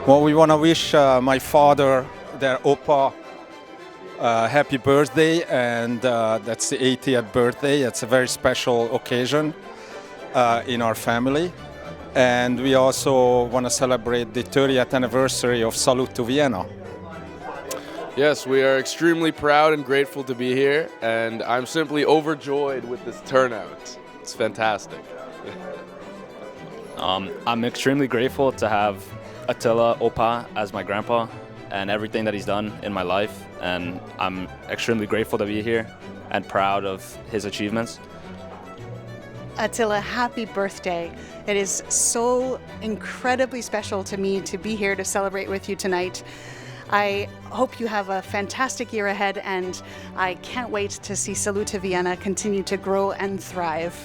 Well, we want to wish my father, their Opa, happy birthday, and that's the 80th birthday. It's a very special occasion in our family. And we also want to celebrate the 30th anniversary of Salute to Vienna. Yes, we are extremely proud and grateful to be here, and I'm simply overjoyed with this turnout. It's fantastic. I'm extremely grateful to have Attila Opa as my grandpa and everything that he's done in my life, and I'm extremely grateful to be here and proud of his achievements. Attila, happy birthday. It is so incredibly special to me to be here to celebrate with you tonight. I hope you have a fantastic year ahead, and I can't wait to see Salute to Vienna continue to grow and thrive.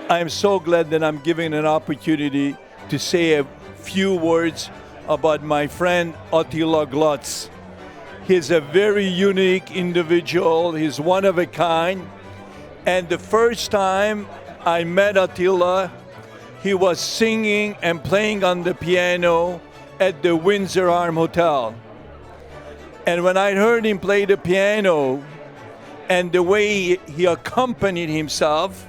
I'm so glad that I'm given an opportunity to say a few words about my friend Attila Glatz. He's a very unique individual. He's one of a kind. And the first time I met Attila, he was singing and playing on the piano at the Windsor Arm Hotel. And when I heard him play the piano and the way he accompanied himself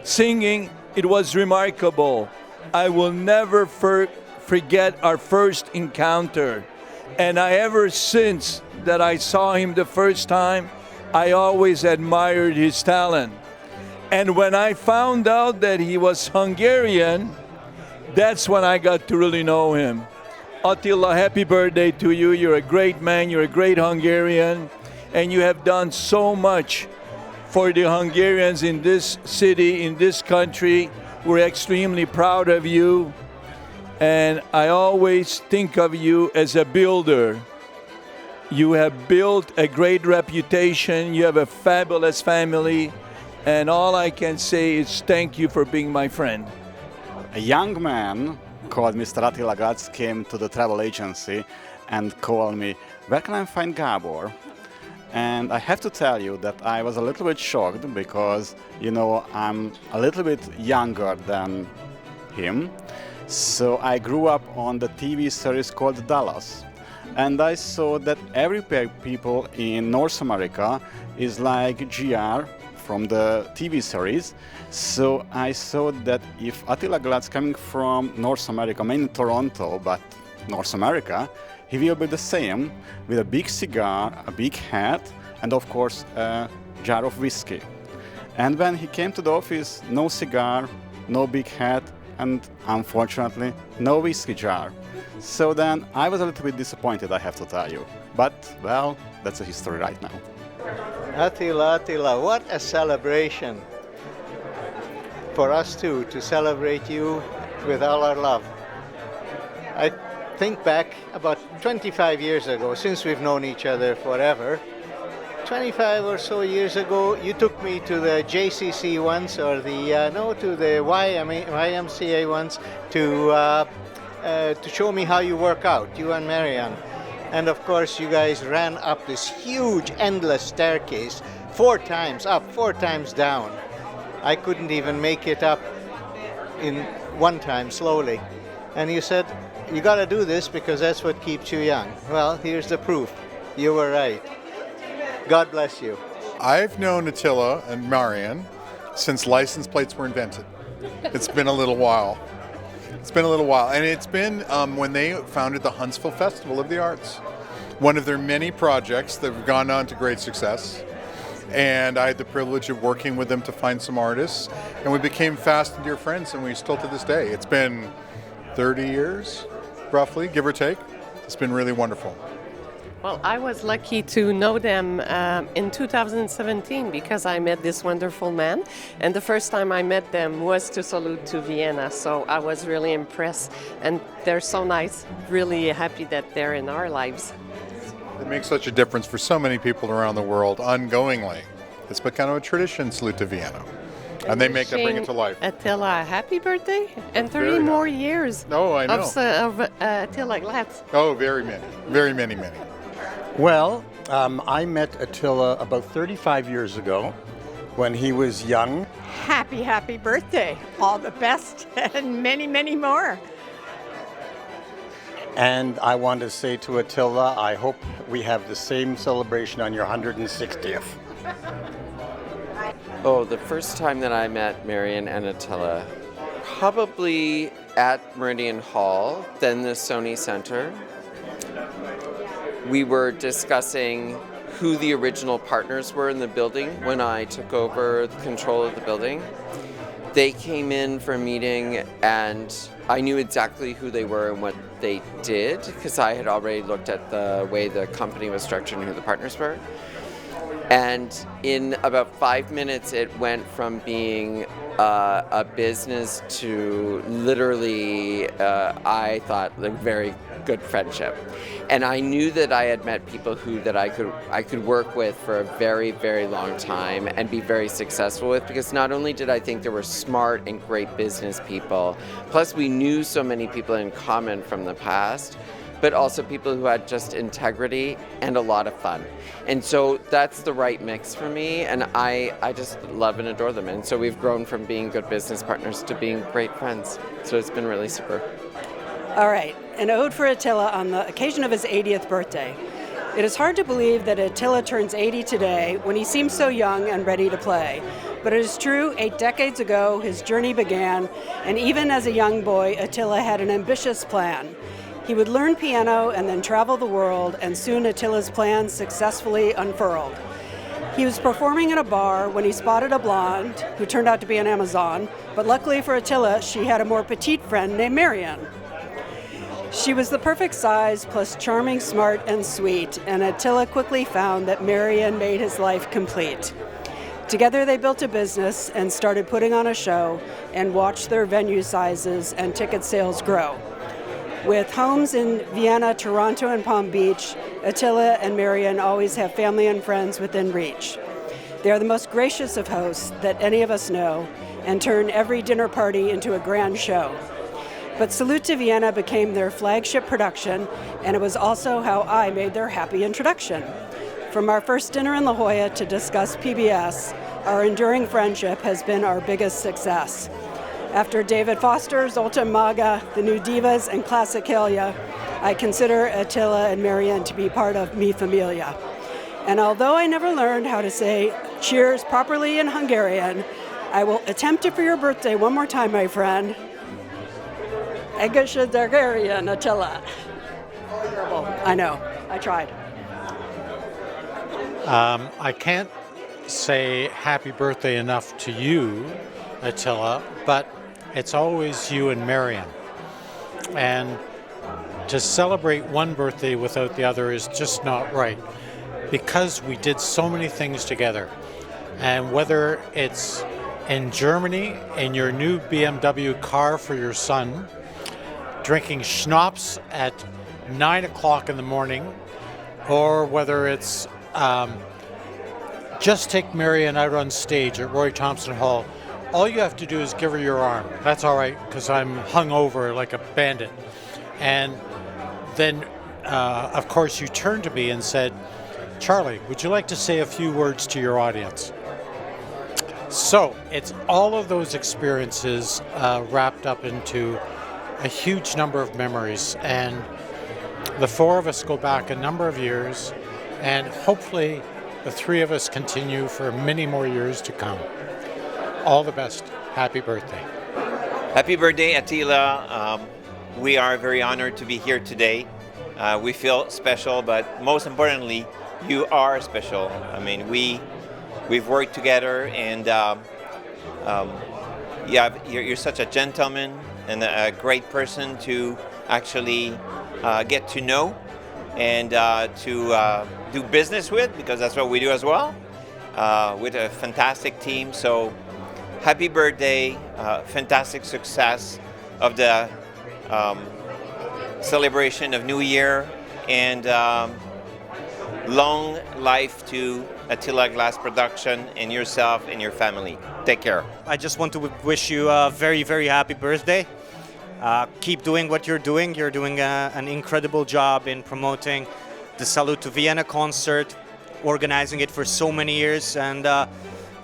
singing, it was remarkable. I will never forget our first encounter. And ever since that I saw him the first time, I always admired his talent. And when I found out that he was Hungarian, that's when I got to really know him. Attila, happy birthday to you. You're a great man, you're a great Hungarian, and you have done so much for the Hungarians in this city, in this country. We're extremely proud of you, and I always think of you as a builder. You have built a great reputation, you have a fabulous family, and all I can say is thank you for being my friend. A young man called Mr. Attila Glatz came to the travel agency and called me, "Where can I find Gabor?" And I have to tell you that I was a little bit shocked because, I'm a little bit younger than him. So I grew up on the TV series called Dallas. And I saw that every people in North America is like GR from the TV series. So I saw that if Attila Glatz coming from North America, mainly Toronto, but North America, he will be the same with a big cigar, a big hat, and of course a jar of whiskey. And when he came to the office, no cigar, no big hat, and unfortunately no whiskey jar. So then I was a little bit disappointed, I have to tell you. But, well, that's a history right now. Attila, what a celebration for us too, to celebrate you with all our love. I think back about 25 years ago, since we've known each other forever, 25 or so years ago, you took me to the JCC once, or to the YMCA once, to show me how you work out, you and Marianne. And of course, you guys ran up this huge, endless staircase, 4 times up, 4 times down. I couldn't even make it up in 1 time, slowly. And you said, you gotta do this because that's what keeps you young. Well, here's the proof. You were right. God bless you. I've known Attila and Marianne since license plates were invented. It's been a little while. And it's been when they founded the Huntsville Festival of the Arts, one of their many projects that have gone on to great success. And I had the privilege of working with them to find some artists, and we became fast and dear friends, and we still to this day. It's been 30 years, roughly, give or take. It's been really wonderful. Well, I was lucky to know them in 2017 because I met this wonderful man. And the first time I met them was to Salute to Vienna. So I was really impressed. And they're so nice, really happy that they're in our lives. It makes such a difference for so many people around the world ongoingly. It's become a tradition, Salute to Vienna. And they bring it to life. Attila, happy birthday. And 30 Very more happy. years Oh, I know. of Attila Glatz. Oh, very many. Very many, many. Well, I met Attila about 35 years ago when he was young. Happy birthday. All the best and many, many more. And I want to say to Attila, I hope we have the same celebration on your 160th. Oh, the first time that I met Marion and Attila, probably at Meridian Hall, then the Sony Center. We were discussing who the original partners were in the building when I took over control of the building. They came in for a meeting and I knew exactly who they were and what they did because I had already looked at the way the company was structured and who the partners were. And in about 5 minutes, it went from being a business to literally, I thought, like very good friendship. And I knew that I had met people that I could work with for a very, very long time and be very successful with, because not only did I think there were smart and great business people, plus we knew so many people in common from the past, but also people who had just integrity and a lot of fun. And so that's the right mix for me, and I just love and adore them. And so we've grown from being good business partners to being great friends. So it's been really super. All right, an ode for Attila on the occasion of his 80th birthday. It is hard to believe that Attila turns 80 today when he seems so young and ready to play. But it is true, 8 decades ago, his journey began, and even as a young boy, Attila had an ambitious plan. He would learn piano and then travel the world, and soon Attila's plans successfully unfurled. He was performing in a bar when he spotted a blonde, who turned out to be an Amazon, but luckily for Attila, she had a more petite friend named Marion. She was the perfect size, plus charming, smart, and sweet, and Attila quickly found that Marion made his life complete. Together they built a business and started putting on a show and watched their venue sizes and ticket sales grow. With homes in Vienna, Toronto, and Palm Beach, Attila and Marion always have family and friends within reach. They are the most gracious of hosts that any of us know and turn every dinner party into a grand show. But Salute to Vienna became their flagship production, and it was also how I made their happy introduction. From our first dinner in La Jolla to discuss PBS, our enduring friendship has been our biggest success. After David Foster, Zoltan Maga, The New Divas, and Classicalia, I consider Attila and Marion to be part of Mi Familia. And although I never learned how to say cheers properly in Hungarian, I will attempt it for your birthday one more time, my friend. Egészség Hungarian, Attila. I know, I tried. I can't say happy birthday enough to you, Attila, but it's always you and Marion. And to celebrate one birthday without the other is just not right, because we did so many things together. And whether it's in Germany, in your new BMW car for your son, drinking schnapps at 9 o'clock in the morning, or whether it's just take Marion out on stage at Roy Thompson Hall. All you have to do is give her your arm. That's all right, because I'm hungover like a bandit. And then, of course, you turned to me and said, Charlie, would you like to say a few words to your audience? So it's all of those experiences wrapped up into a huge number of memories. And the four of us go back a number of years, and hopefully the three of us continue for many more years to come. All the best. Happy birthday. Happy birthday, Attila. We are very honored to be here today. We feel special, but most importantly, you are special. I mean, we've worked together, and you're such a gentleman and a great person to actually get to know and to do business with, because that's what we do as well, with a fantastic team. So happy birthday, fantastic success of the celebration of New Year, and long life to Attila Glass Production and yourself and your family. Take care. I just want to wish you a very, very happy birthday. Keep doing what you're doing. You're doing an incredible job in promoting the Salute to Vienna concert, organizing it for so many years, and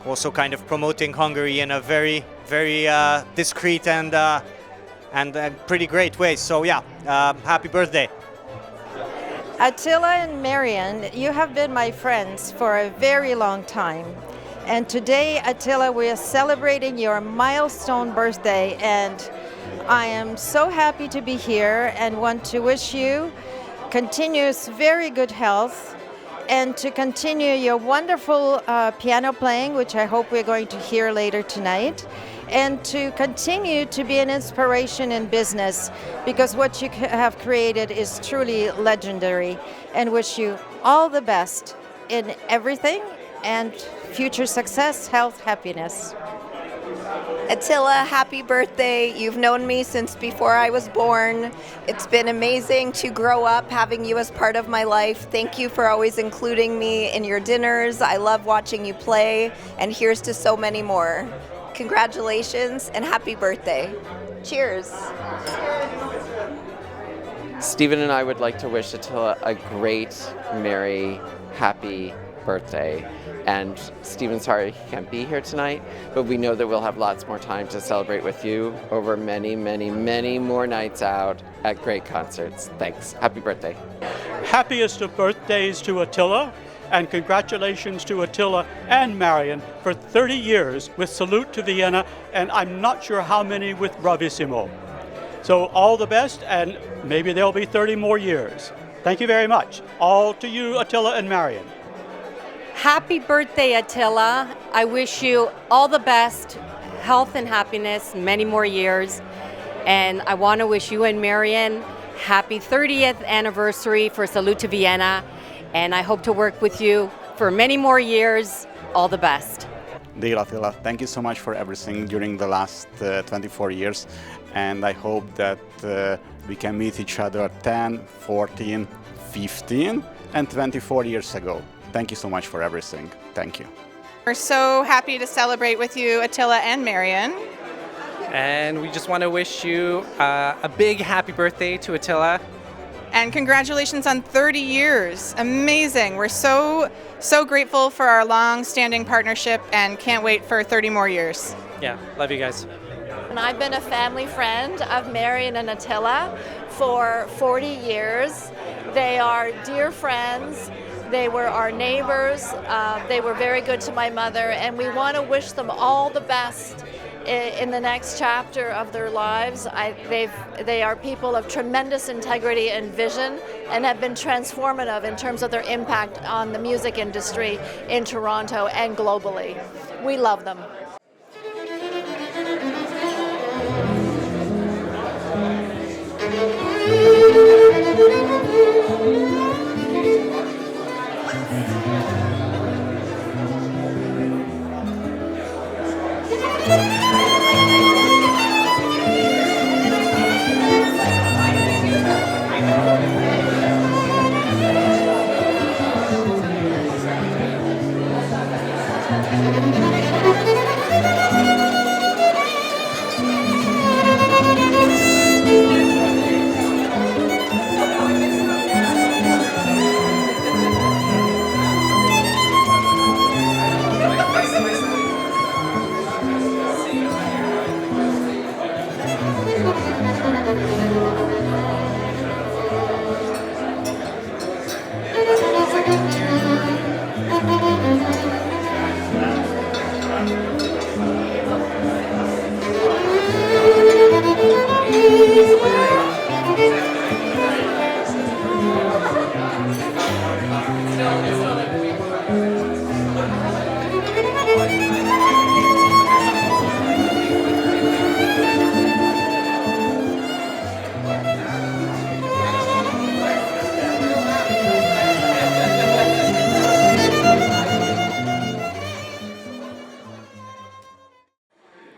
also kind of promoting Hungary in a very, very discreet and and a pretty great way. So yeah, happy birthday. Attila and Marian, you have been my friends for a very long time. And today, Attila, we are celebrating your milestone birthday, and I am so happy to be here and want to wish you continuous very good health and to continue your wonderful piano playing, which I hope we're going to hear later tonight, and to continue to be an inspiration in business, because what you have created is truly legendary, and wish you all the best in everything and future success, health, happiness. Attila, happy birthday. You've known me since before I was born. It's been amazing to grow up having you as part of my life. Thank you for always including me in your dinners. I love watching you play, and here's to so many more. Congratulations and happy birthday. Cheers. Stephen and I would like to wish Attila a great, merry, happy birthday. And Stephen, sorry he can't be here tonight, but we know that we'll have lots more time to celebrate with you over many, many, many more nights out at great concerts. Thanks. Happy birthday. Happiest of birthdays to Attila, and congratulations to Attila and Marian for 30 years with Salute to Vienna, and I'm not sure how many with Bravissimo. So all the best, and maybe there'll be 30 more years. Thank you very much. All to you, Attila and Marian. Happy birthday, Attila. I wish you all the best, health and happiness, many more years. And I want to wish you and Marian happy 30th anniversary for Salute to Vienna. And I hope to work with you for many more years. All the best. Dear Attila, thank you so much for everything during the last 24 years. And I hope that we can meet each other 10, 14, 15, and 24 years ago. Thank you so much for everything. Thank you. We're so happy to celebrate with you, Attila and Marian. And we just want to wish you a big happy birthday to Attila. And congratulations on 30 years. Amazing. We're so grateful for our long-standing partnership and can't wait for 30 more years. Yeah, love you guys. And I've been a family friend of Marian and Attila for 40 years. They are dear friends. They were our neighbors. They were very good to my mother, and we want to wish them all the best in the next chapter of their lives. They are people of tremendous integrity and vision, and have been transformative in terms of their impact on the music industry in Toronto and globally. We love them.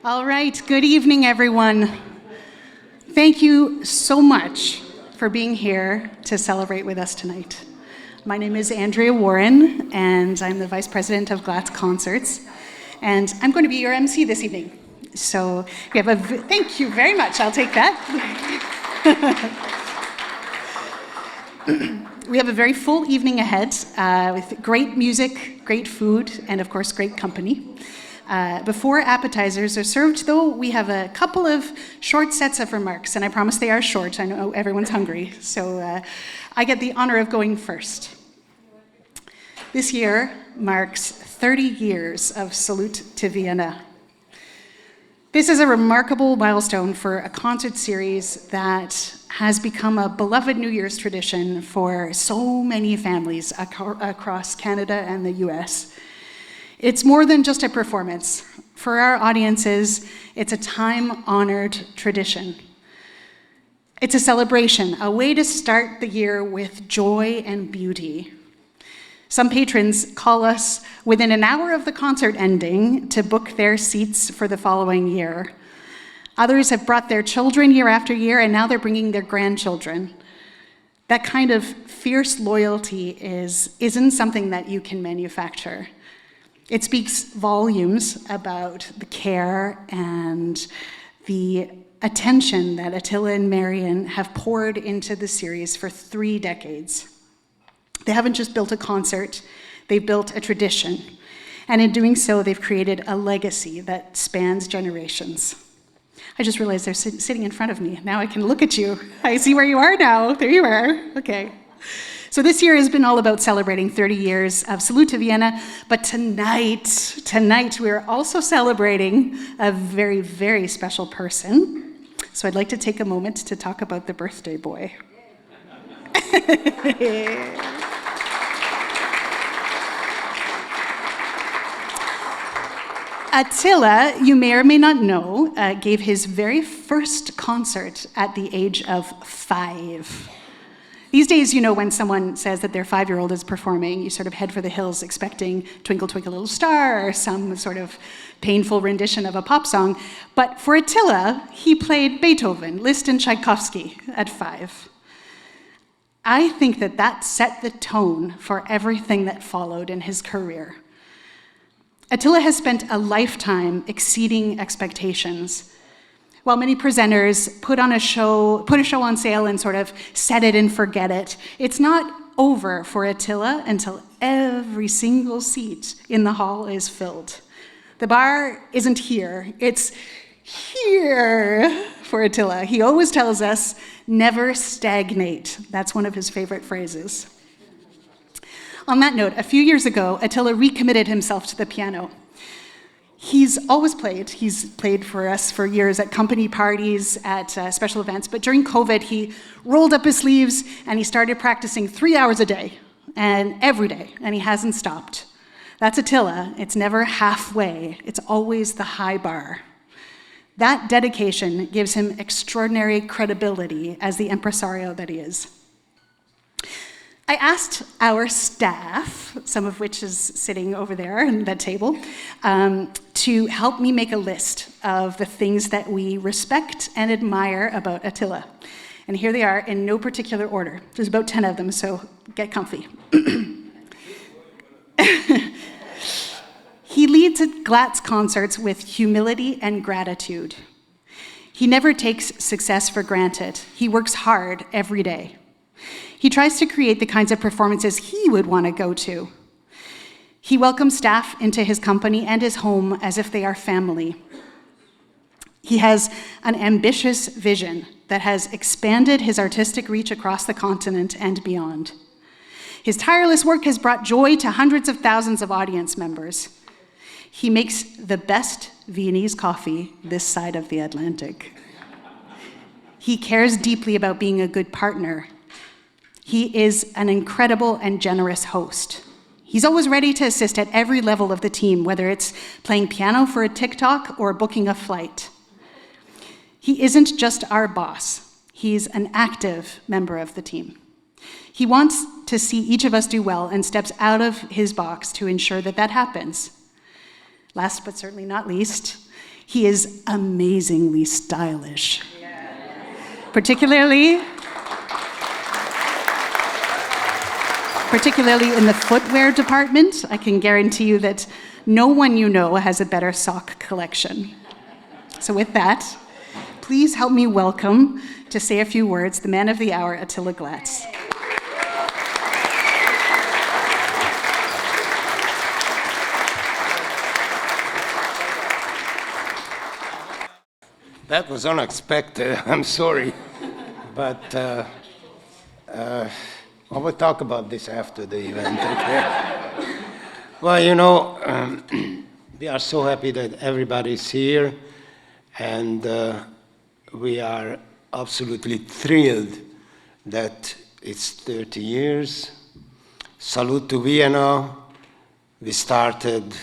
All right, good evening, everyone. Thank you so much for being here to celebrate with us tonight. My name is Andrea Warren, and I'm the Vice President of Glatz Concerts, and I'm going to be your MC this evening. So we have thank you very much, I'll take that. We have a very full evening ahead with great music, great food, and of course, great company. Before appetizers are served, though, we have a couple of short sets of remarks, and I promise they are short. I know everyone's hungry, so I get the honor of going first. This year marks 30 years of Salute to Vienna. This is a remarkable milestone for a concert series that has become a beloved New Year's tradition for so many families across Canada and the US. It's more than just a performance. For our audiences, it's a time-honored tradition. It's a celebration, a way to start the year with joy and beauty. Some patrons call us within an hour of the concert ending to book their seats for the following year. Others have brought their children year after year, and now they're bringing their grandchildren. That kind of fierce loyalty isn't something that you can manufacture. It speaks volumes about the care and the attention that Attila and Marian have poured into the series for 3 decades. They haven't just built a concert, they've built a tradition. And in doing so, they've created a legacy that spans generations. I just realized they're sitting in front of me. Now I can look at you. I see where you are now. There you are. Okay. So this year has been all about celebrating 30 years of Salute to Vienna, but tonight we're also celebrating a very, very special person. So I'd like to take a moment to talk about the birthday boy. Attila, you may or may not know, gave his very first concert at the age of 5. These days, you know, when someone says that their 5-year-old is performing, you sort of head for the hills expecting Twinkle, Twinkle, Little Star or some sort of painful rendition of a pop song. But for Attila, he played Beethoven, Liszt, and Tchaikovsky at 5. I think that set the tone for everything that followed in his career. Attila has spent a lifetime exceeding expectations. While many presenters put a show on sale and sort of set it and forget it, it's not over for Attila until every single seat in the hall is filled. The bar isn't here, it's here for Attila. He always tells us, never stagnate. That's one of his favorite phrases. On that note, a few years ago, Attila recommitted himself to the piano. He's always played. He's played for us for years at company parties, at special events, but during COVID, he rolled up his sleeves and he started practicing 3 hours a day, and every day, and he hasn't stopped. That's Attila. It's never halfway. It's always the high bar. That dedication gives him extraordinary credibility as the impresario that he is. I asked our staff, some of which is sitting over there on that table, to help me make a list of the things that we respect and admire about Attila. And here they are in no particular order. There's about 10 of them, so get comfy. He leads Glatz concerts with humility and gratitude. He never takes success for granted. He works hard every day. He tries to create the kinds of performances he would want to go to. He welcomes staff into his company and his home as if they are family. He has an ambitious vision that has expanded his artistic reach across the continent and beyond. His tireless work has brought joy to hundreds of thousands of audience members. He makes the best Viennese coffee this side of the Atlantic. He cares deeply about being a good partner. He is an incredible and generous host. He's always ready to assist at every level of the team, whether it's playing piano for a TikTok or booking a flight. He isn't just our boss. He's an active member of the team. He wants to see each of us do well and steps out of his box to ensure that that happens. Last but certainly not least, he is amazingly stylish. Particularly in the footwear department. I can guarantee you that no one you know has a better sock collection. So with that, please help me welcome, to say a few words, the man of the hour, Attila Glatz. That was unexpected. I'm sorry. But I will talk about this after the event. Okay? Well, you know, we are so happy that everybody's here, and we are absolutely thrilled that it's 30 years. Salute to Vienna. We started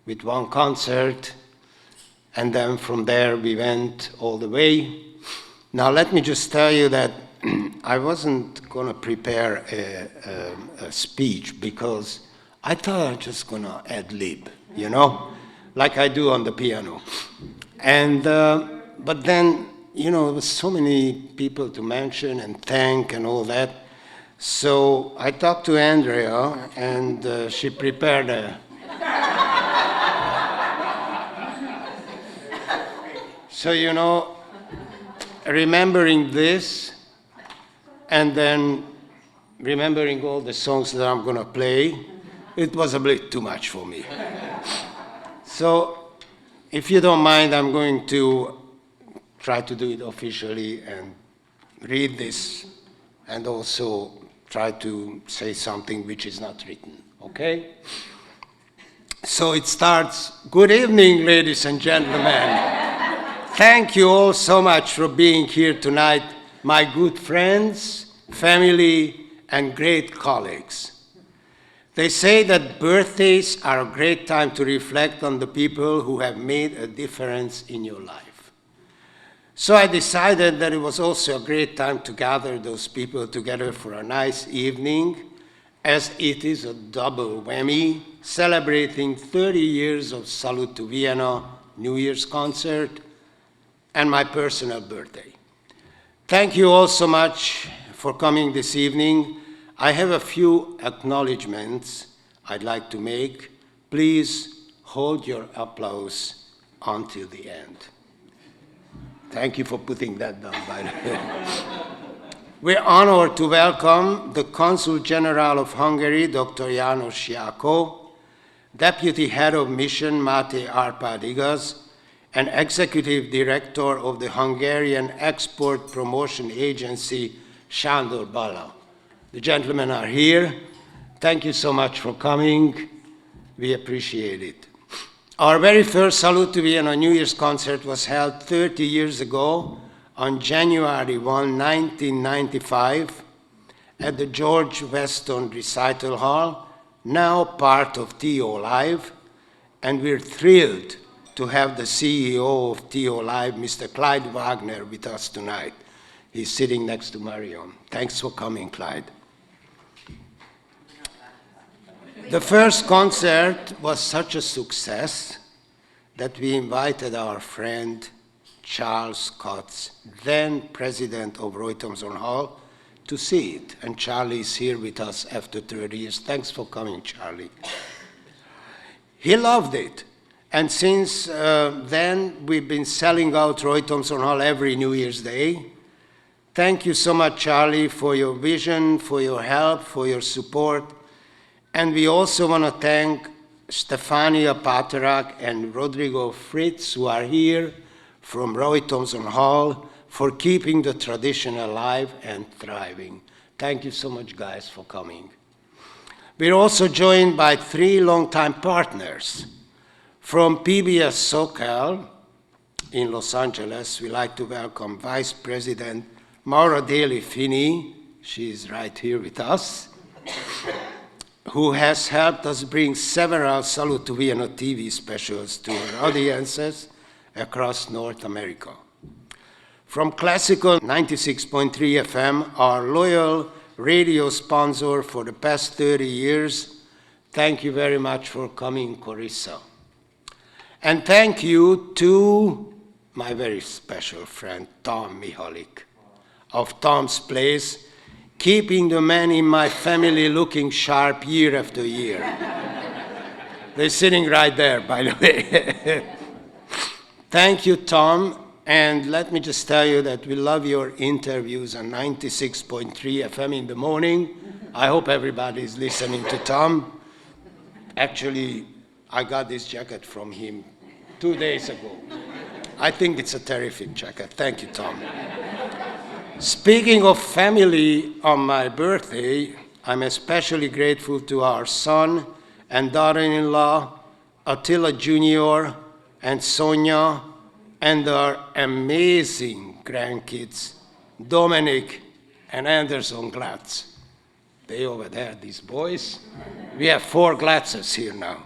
with one concert, and then from there we went all the way. Now let me just tell you that I wasn't going to prepare a speech because I thought I was just going to ad-lib, you know, like I do on the piano. And but then, you know, there was so many people to mention and thank and all that. So I talked to Andrea, and she prepared a... So, you know, remembering this, and then remembering all the songs that I'm going to play, it was a bit too much for me. So, if you don't mind, I'm going to try to do it officially and read this, and also try to say something which is not written, okay? So it starts, good evening, ladies and gentlemen. Thank you all so much for being here tonight, my good friends, family, and great colleagues. They say that birthdays are a great time to reflect on the people who have made a difference in your life. So I decided that it was also a great time to gather those people together for a nice evening, as it is a double whammy, celebrating 30 years of Salute to Vienna New Year's concert and my personal birthday. Thank you all so much for coming this evening. I have a few acknowledgements I'd like to make. Please hold your applause until the end. Thank you for putting that down, by the way. We're honored to welcome the Consul General of Hungary, Dr. János Siáko, Deputy Head of Mission, Máté Árpád Igaz, and Executive Director of the Hungarian Export Promotion Agency, Sándor Balla. The gentlemen are here. Thank you so much for coming. We appreciate it. Our very first Salute to Vienna New Year's concert was held 30 years ago on January 1, 1995 at the George Weston Recital Hall, now part of TO Live, and we're thrilled to have the CEO of TO Live, Mr. Clyde Wagner, with us tonight. He's sitting next to Marion. Thanks for coming, Clyde. The first concert was such a success that we invited our friend Charles Cutts, then president of Roy Thomson Hall, to see it. And Charlie is here with us after 30 years. Thanks for coming, Charlie. He loved it. And since then, we've been selling out Roy Thomson Hall every New Year's Day. Thank you so much, Charlie, for your vision, for your help, for your support. And we also want to thank Stefania Paterak and Rodrigo Fritz, who are here from Roy Thomson Hall, for keeping the tradition alive and thriving. Thank you so much, guys, for coming. We're also joined by 3 longtime partners. From PBS SoCal in Los Angeles, we'd like to welcome Vice President Maura Daly Finney, she's right here with us, who has helped us bring several Salute to Vienna TV specials to our audiences across North America. From Classical 96.3 FM, our loyal radio sponsor for the past 30 years, thank you very much for coming, Carissa. And thank you to my very special friend, Tom Mihalik of Tom's Place, keeping the men in my family looking sharp year after year. They're sitting right there, by the way. Thank you, Tom. And let me just tell you that we love your interviews on 96.3 FM in the morning. I hope everybody is listening to Tom. Actually, I got this jacket from him 2 days ago. I think it's a terrific jacket. Thank you, Tom. Speaking of family on my birthday, I'm especially grateful to our son and daughter-in-law, Attila Jr. and Sonia, and our amazing grandkids, Dominic and Anderson Glatz. They over there, these boys. We have 4 Glatzes here now.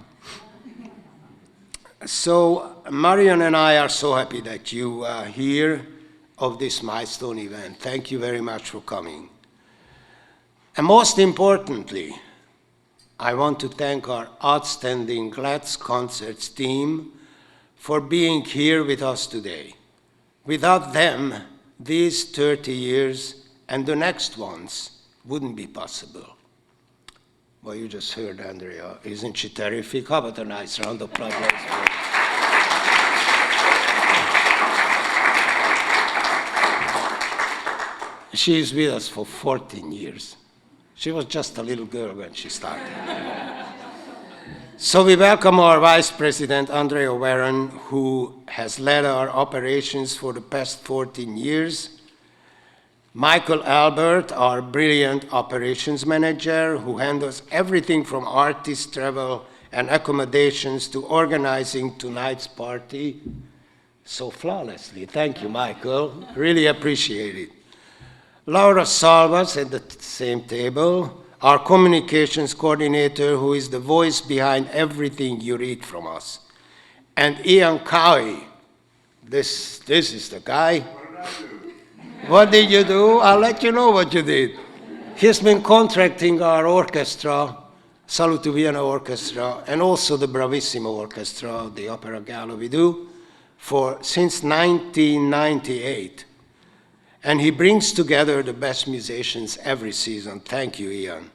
So Marion and I are so happy that you are here of this milestone event. Thank you very much for coming. And most importantly, I want to thank our outstanding Glatz Concerts team for being here with us today. Without them, these 30 years and the next ones wouldn't be possible. Well, you just heard Andrea. Isn't she terrific? How about a nice round of applause for her? She's with us for 14 years. She was just a little girl when she started. So we welcome our Vice President, Andrea Warren, who has led our operations for the past 14 years. Michael Albert, our brilliant operations manager, who handles everything from artist travel and accommodations to organizing tonight's party so flawlessly. Thank you, Michael. Really appreciate it. Laura Salvas at the same table, our communications coordinator, who is the voice behind everything you read from us. And Ian Cowie, this is the guy. What did you do? I'll let you know what you did. He's been contracting our orchestra, Salute to Vienna Orchestra, and also the Bravissimo Orchestra, the Opera Gallo we do, since 1998. And he brings together the best musicians every season. Thank you, Ian.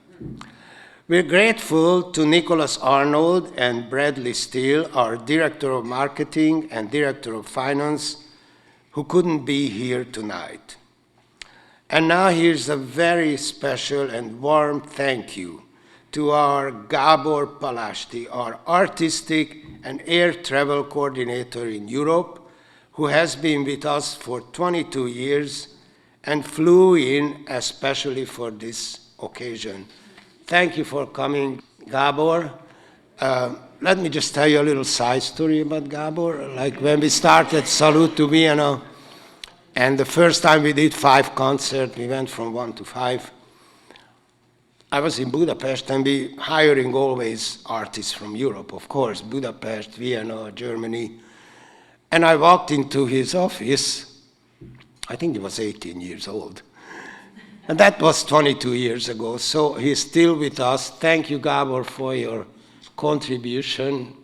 We're grateful to Nicholas Arnold and Bradley Steele, our Director of Marketing and Director of Finance, who couldn't be here tonight. And now here's a very special and warm thank you to our Gabor Palasti, our artistic and air travel coordinator in Europe, who has been with us for 22 years and flew in especially for this occasion. Thank you for coming, Gabor. Let me just tell you a little side story about Gabor. Like when we started Salute to Vienna, and the first time we did 5 concerts, we went from 1 to 5. I was in Budapest, and we hiring always artists from Europe, of course, Budapest, Vienna, Germany. And I walked into his office. I think he was 18 years old. And that was 22 years ago, so he's still with us. Thank you, Gabor, for your contribution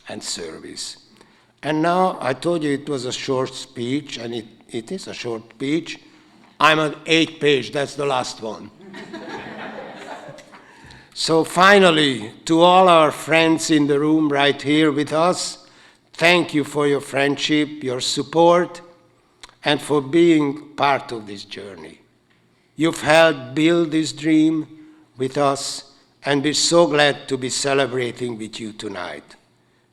and service. And now, I told you it was a short speech, and it is a short speech. I'm on 8th page, that's the last one. So finally, to all our friends in the room right here with us, thank you for your friendship, your support, and for being part of this journey. You've helped build this dream with us, and we're so glad to be celebrating with you tonight.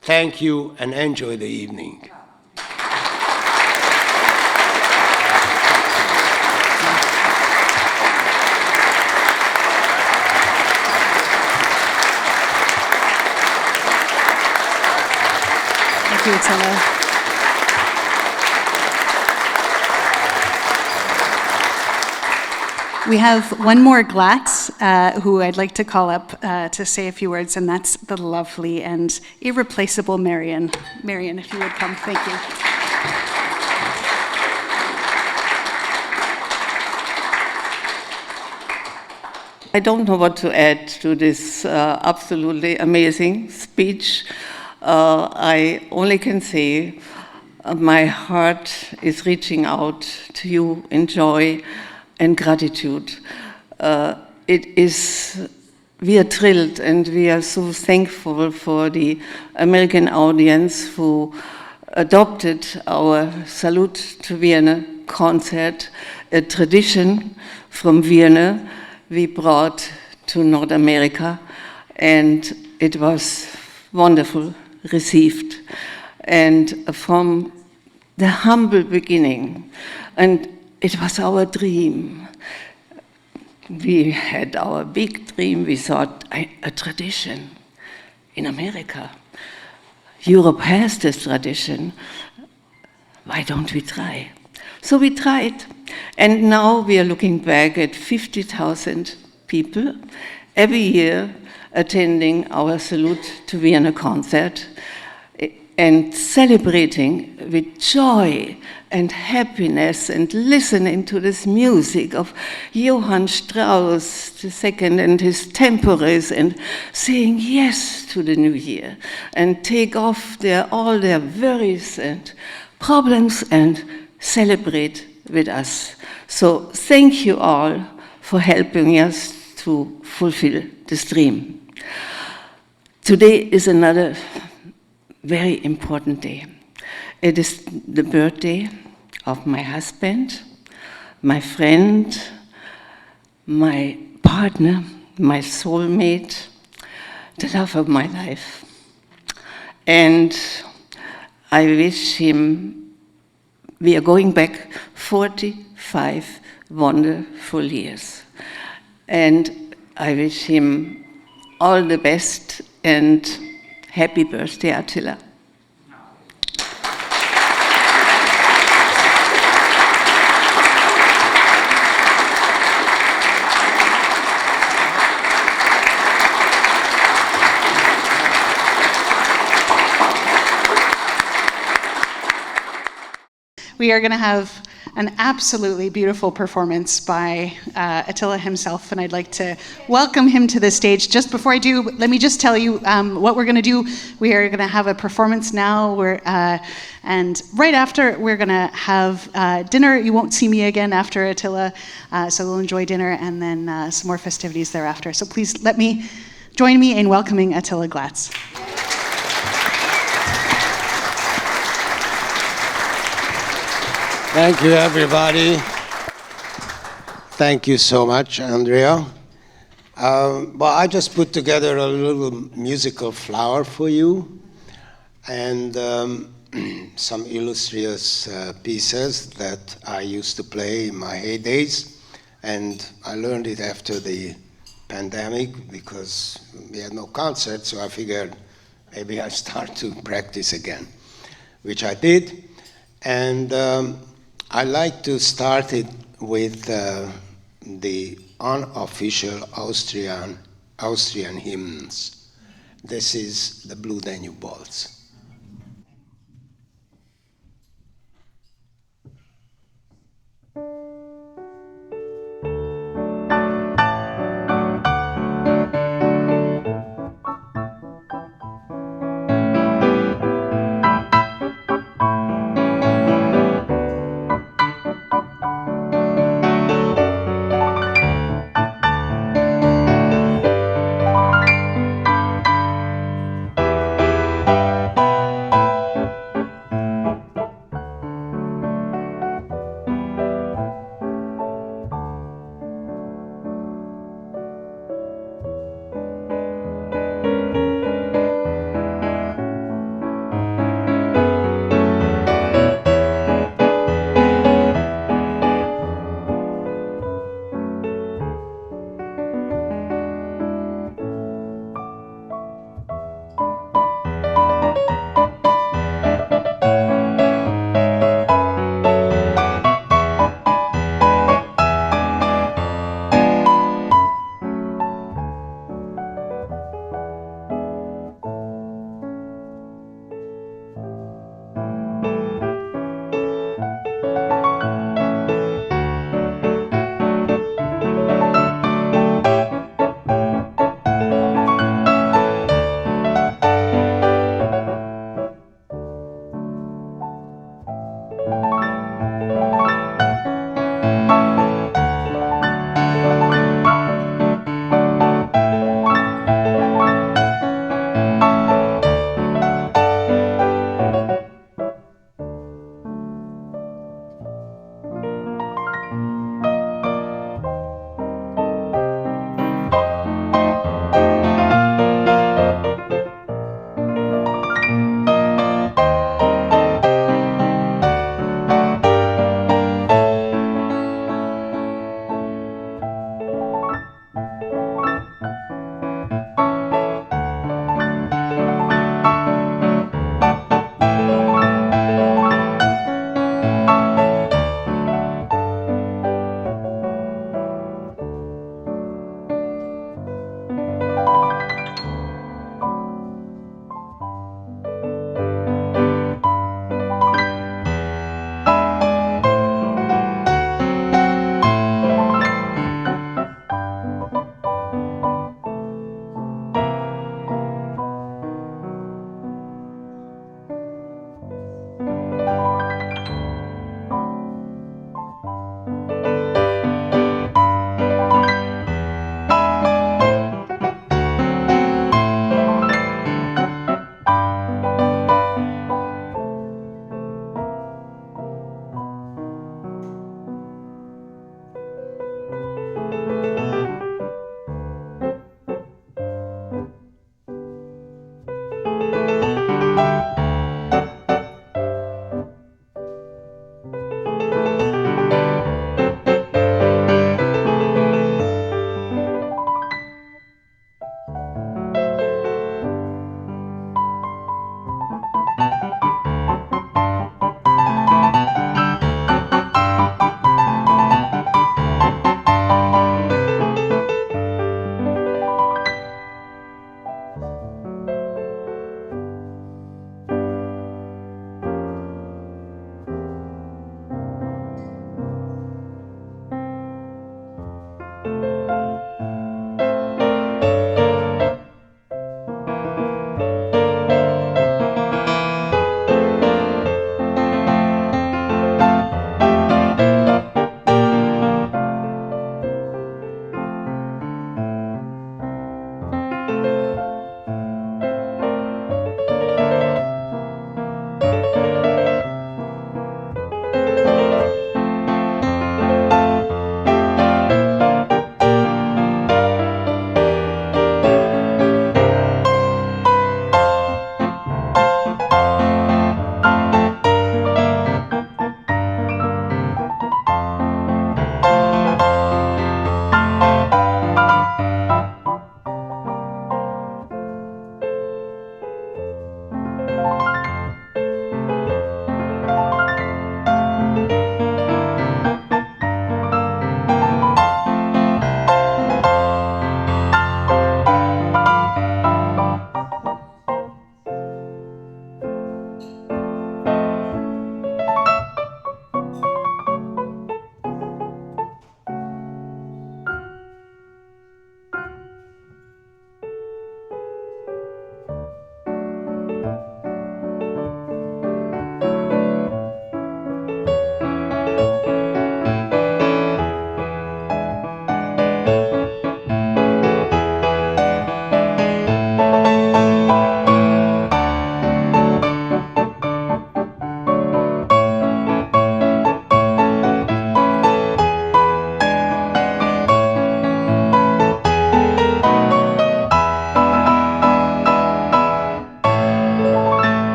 Thank you, and enjoy the evening. Thank you, Attila. We have one more Glatz who I'd like to call up to say a few words, and that's the lovely and irreplaceable Marion. Marion, if you would come, thank you. I don't know what to add to this absolutely amazing speech. I only can say my heart is reaching out to you in joy and gratitude. We are thrilled and we are so thankful for the American audience who adopted our Salute to Vienna concert, a tradition from Vienna we brought to North America, and it was wonderful received. And from the humble beginning. And it was our dream. We had our big dream. We thought a tradition in America. Europe has this tradition. Why don't we try? So we tried. And now we are looking back at 50,000 people every year attending our Salute to Vienna concert and celebrating with joy and happiness and listening to this music of Johann Strauss II and his temporaries and saying yes to the new year and take off all their worries and problems and celebrate with us. So thank you all for helping us to fulfill this dream. Today is another very important day. It is the birthday of my husband, my friend, my partner, my soulmate, the love of my life. And I wish him, we are going back 45 wonderful years. And I wish him all the best and happy birthday, Attila. We are going to have an absolutely beautiful performance by Attila himself, and I'd like to welcome him to the stage. Just before I do, let me just tell you what we're going to do. We are going to have a performance now, and right after, we're going to have dinner. You won't see me again after Attila, so we'll enjoy dinner and then some more festivities thereafter. So please join me in welcoming Attila Glatz. Thank you, everybody. Thank you so much, Andrea. Well, I just put together a little musical flower for you and some illustrious pieces that I used to play in my heydays. And I learned it after the pandemic because we had no concerts, so I figured maybe I'd start to practice again, which I did. And I like to start it with the unofficial Austrian hymns. This is the Blue Danube Waltz.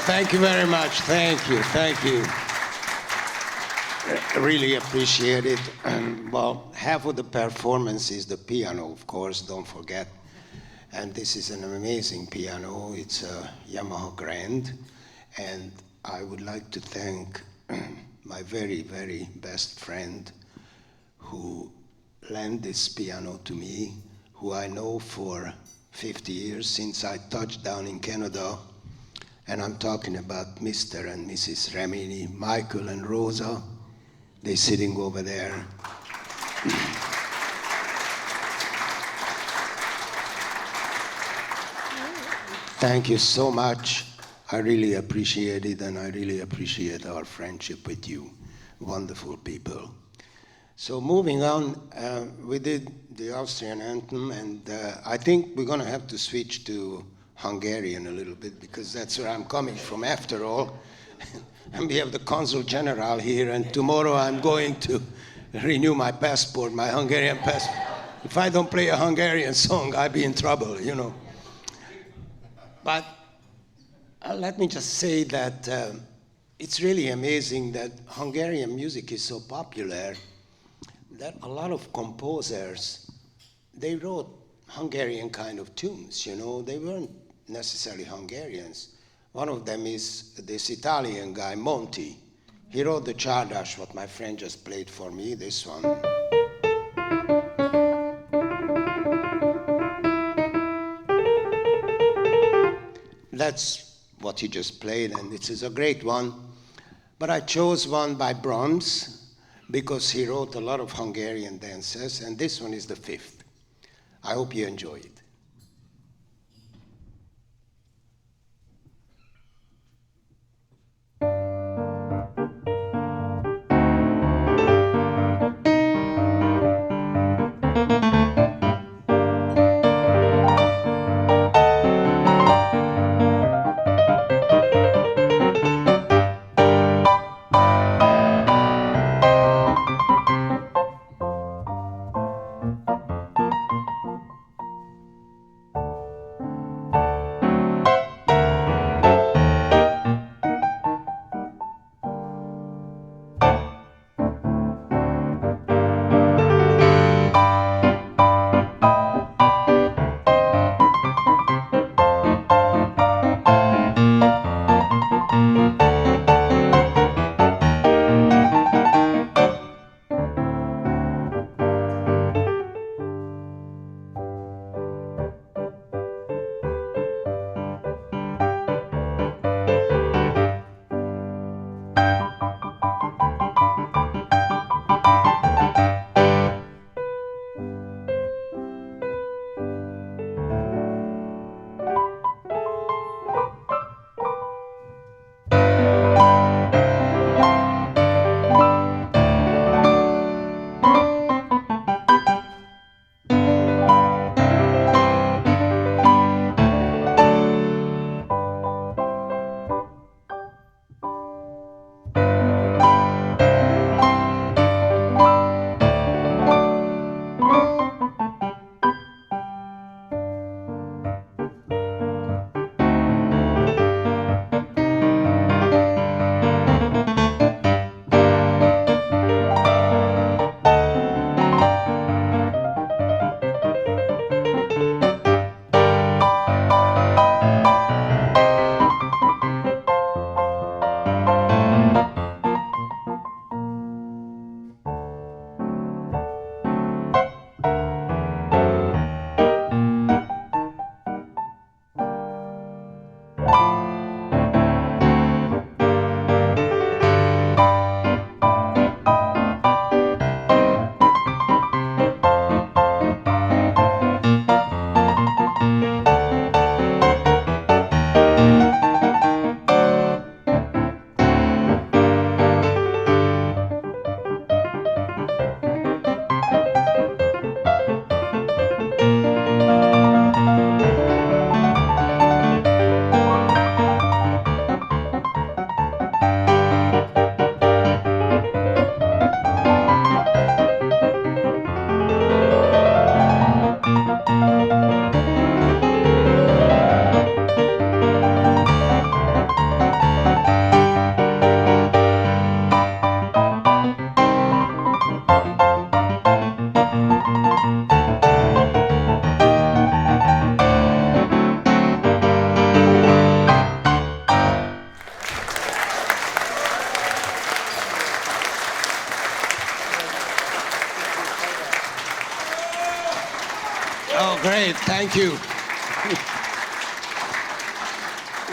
Thank you very much. Thank you. Thank you. Really appreciate it. Well, half of the performance is the piano, of course, don't forget. And this is an amazing piano. It's a Yamaha Grand. And I would like to thank my very, very best friend who lent this piano to me, who I know for 50 years since I touched down in Canada. And I'm talking about Mr. and Mrs. Remini, Michael and Rosa. They're sitting over there. Thank you so much. I really appreciate it, and I really appreciate our friendship with you. Wonderful people. So moving on, we did the Austrian anthem, and I think we're going to have to switch to Hungarian a little bit, because that's where I'm coming from after all. And we have the Consul General here, and tomorrow I'm going to renew my passport, my Hungarian passport. If I don't play a Hungarian song, I'll be in trouble, you know. But let me just say that it's really amazing that Hungarian music is so popular that a lot of composers, they wrote Hungarian kind of tunes, you know. They weren't necessarily Hungarians. One of them is this Italian guy, Monti. He wrote the Csárdás, what my friend just played for me, this one. That's what he just played, and it is a great one. But I chose one by Brahms because he wrote a lot of Hungarian dances, and this one is the fifth. I hope you enjoy it. Oh, great, thank you.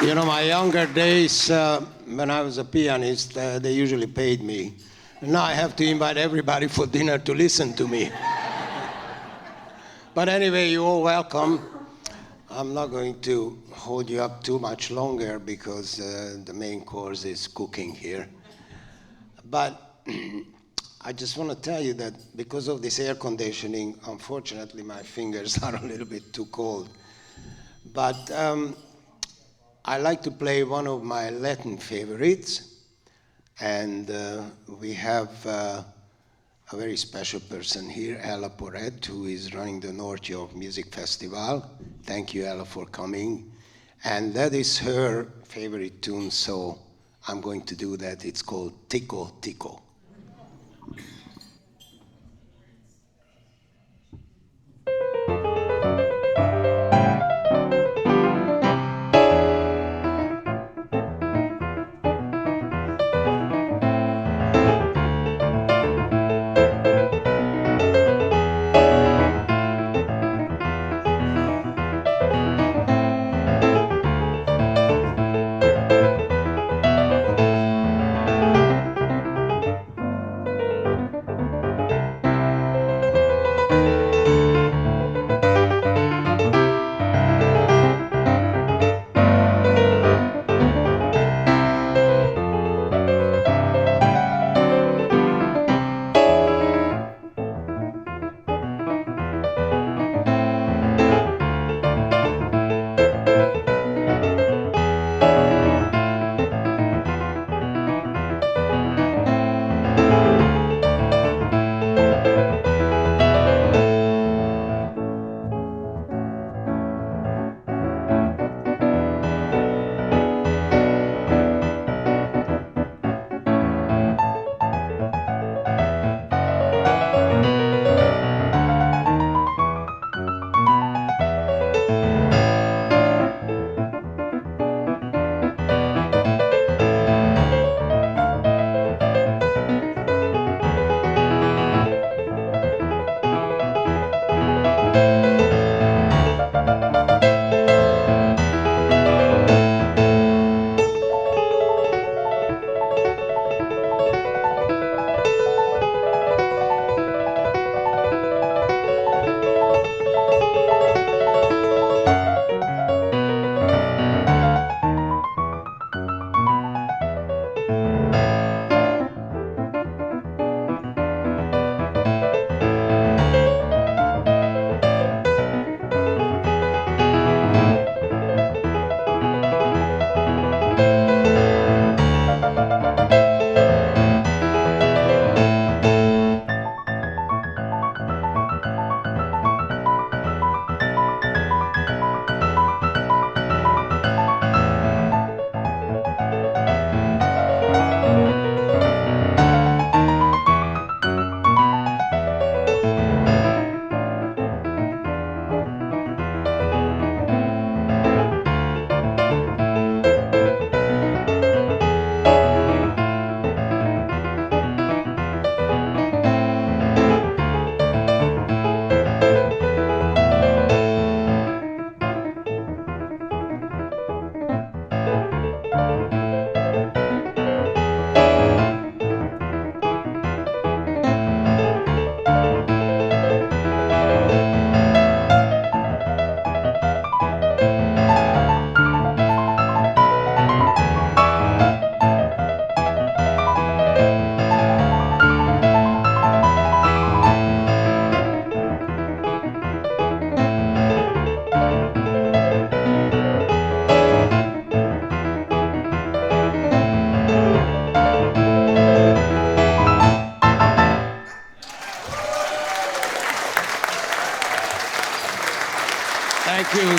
You know, my younger days, when I was a pianist, they usually paid me. Now I have to invite everybody for dinner to listen to me. But anyway, you're all welcome. I'm not going to hold you up too much longer because the main course is cooking here. But I just want to tell you that because of this air conditioning, unfortunately, my fingers are a little bit too cold. But I like to play one of my Latin favorites, and we have a very special person here, Ella Poret, who is running the North York Music Festival. Thank you, Ella, for coming. And that is her favorite tune, so I'm going to do that. It's called Tico Tico.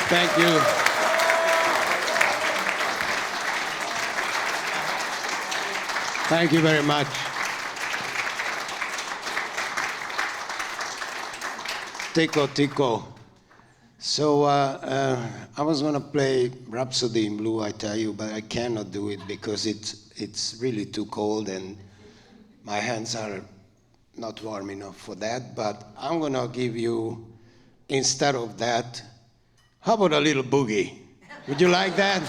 Thank you. Thank you very much. Tico Tico. So I was going to play Rhapsody in Blue, I tell you, but I cannot do it because it's really too cold and my hands are not warm enough for that. But I'm going to give you instead of that, how about a little boogie? Would you like that?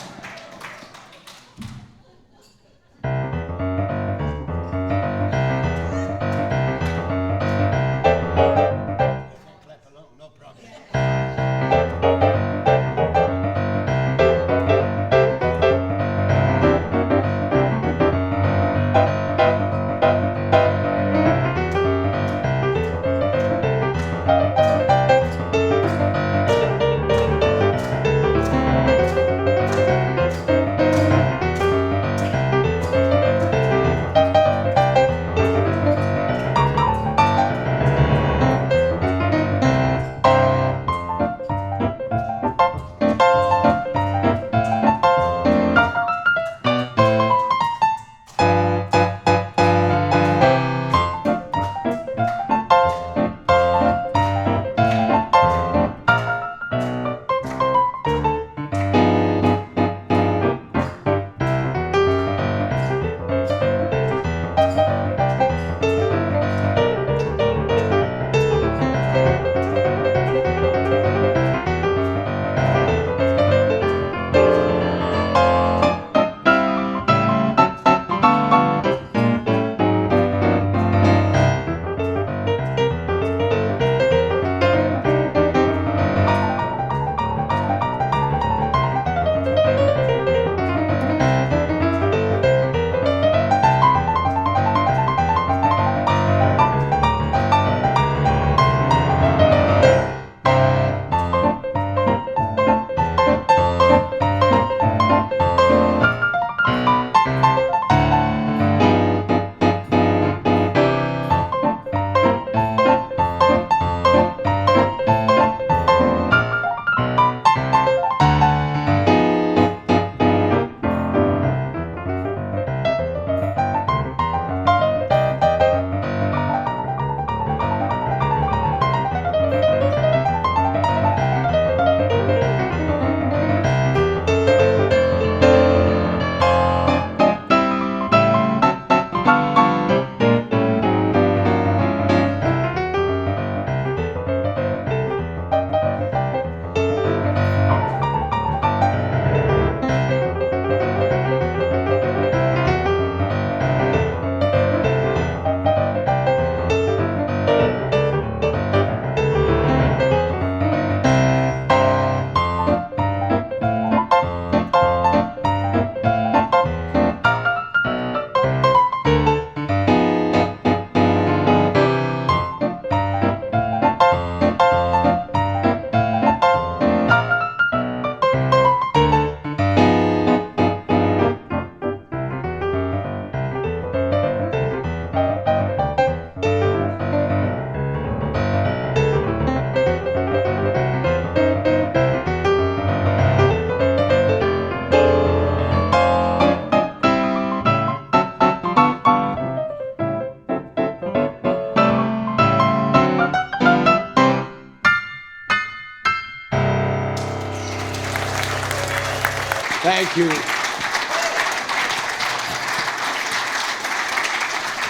Thank you.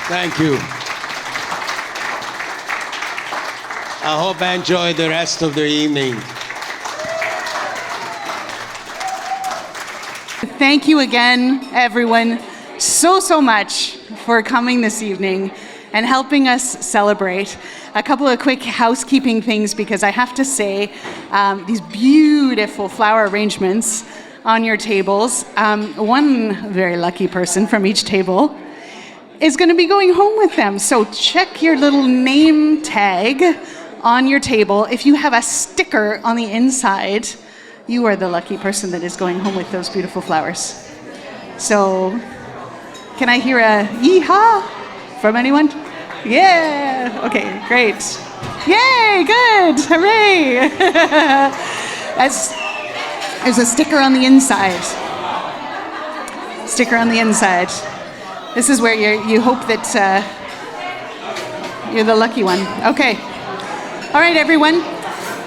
Thank you. I hope I enjoy the rest of the evening. Thank you again, everyone, so much for coming this evening and helping us celebrate. A couple of quick housekeeping things, because I have to say, these beautiful flower arrangements on your tables. One very lucky person from each table is going to be going home with them. So check your little name tag on your table. If you have a sticker on the inside, you are the lucky person that is going home with those beautiful flowers. So can I hear a yee-haw from anyone? Yeah, okay, great. Yay, good, hooray. There's a sticker on the inside. Sticker on the inside. This is where you hope that you're the lucky one. Okay. All right, everyone.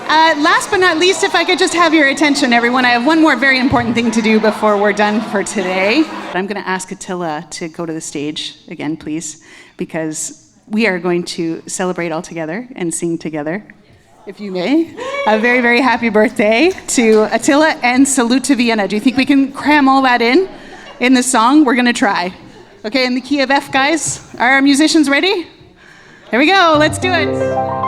Last but not least, if I could just have your attention, everyone. I have one more very important thing to do before we're done for today. I'm going to ask Attila to go to the stage again, please, because we are going to celebrate all together and sing together. if you may. A very, very happy birthday to Attila and Salute to Vienna. Do you think we can cram all that in the song? We're gonna try. Okay, in the key of F, guys. Are our musicians ready? Here we go, let's do it.